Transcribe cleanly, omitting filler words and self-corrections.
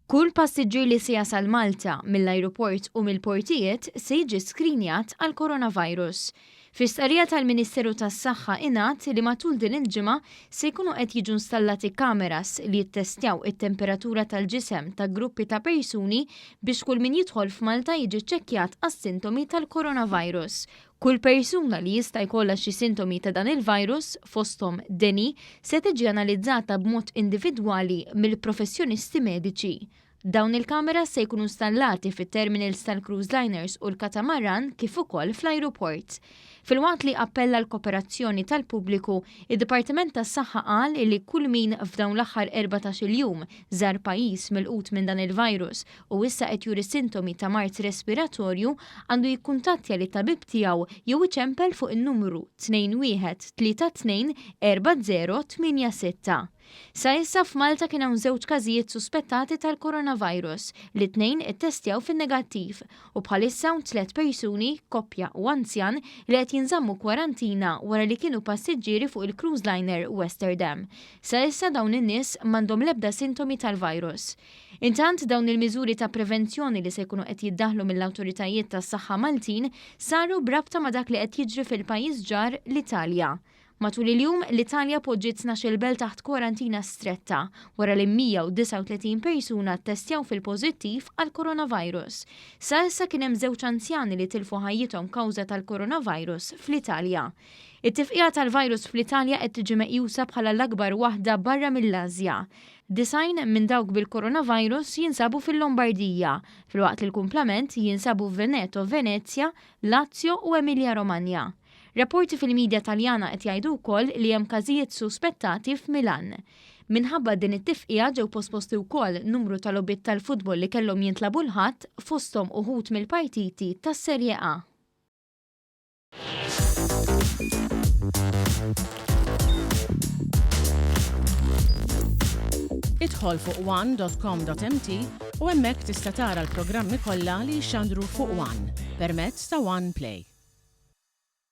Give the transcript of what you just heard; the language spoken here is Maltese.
Kull passiġġier li se jasal Malta mill-ajruport u mill-portijiet se jiġi skrinjat għal coronavirus. Fis-stqarrija tal-Ministeru tas-Saħħa ingħad li matul din il-ġimgħa se jkunu qed jiġu installati kameras li jittestjaw it-temperatura tal-ġisem ta' gruppi ta' persuni biex kull min jidħol f'Malta jiġi ċċekkjat għas-sintomi tal-coronavirus. Kull persuna li jista' jkollha xi sintomi ta' dan il-virus fosthom deni se tiġi analizzata b'mod individwali mill-professjonisti mediċi. Dawn il-kameras se jkunu installati fit-terminals tal-cruise liners u l-katamaran kif ukoll fl-ajruport. Filwaqt li appella l-kooperazzjoni tal-pubbliku, id-Dipartiment tas-Saħħa qal li kull min f'dawn l-aħħar 14-il jum żar pajjiż milqut minn dan il-virus u issa qed juri sintomi ta' mart respiratorju għandu jikkuntattja li tabib tiegħu jew iċempel fuq in-numru 2132 4086. Sa issa f'Malta kien hawn 2 każijiet suspettati tal-coronavirus li 2 ittestjaw fin-negattiv u bħalissa hawn 3 persuni, koppja u anzjan li qed jinżammu kwarantina wara li kienu passiġġieri fuq il-cruise liner Westerdam. Sa issa dawn in-nies m'għandhom l-ebda sintomi tal-virus. Intant dawn il-miżuri ta' prevenzjoni li se jkunu qed jiddaħħlu mill-awtoritajiet tas-saħħa Maltin saru brabta ma' dak li qed jiġri fil-pajjiż ġar l-Italja. Matul il-jum l-Italja poġġiet 12 belt taħt kwarantina stretta wara li 139 persuna ttestjaw fil-pożittiv għal coronavirus. Sa issa kien hemm 2 anzjani li tilfu ħajjithom kawża tal-coronavirus fl-Italja. It-tifqija tal-virus fl-Italja qed tiġi meqjusa bħala l-akbar waħda barra mill-Asja. 90 minn dawk bil-coronavirus jinsabu fil-Lombardija, filwaqt il-kumplament jinsabu f'Veneto, Venezia, Lazio u Emilia Romagna. Rapporti fil-medja Taljana qed jgħidu wkoll li hemm każijiet suspettati f'Milan. Minħabba din it-tifqija ġew posposti wkoll numru tal-logħbiet tal-futbol li kellhom jintlabu l-ħadd fosthom uħud mill-partiti tas-Serje A. Idħol fuq one.com.mt u hemmhekk tista' tara l-programmi kollha li jxandru fuq One permezz ta' One Play.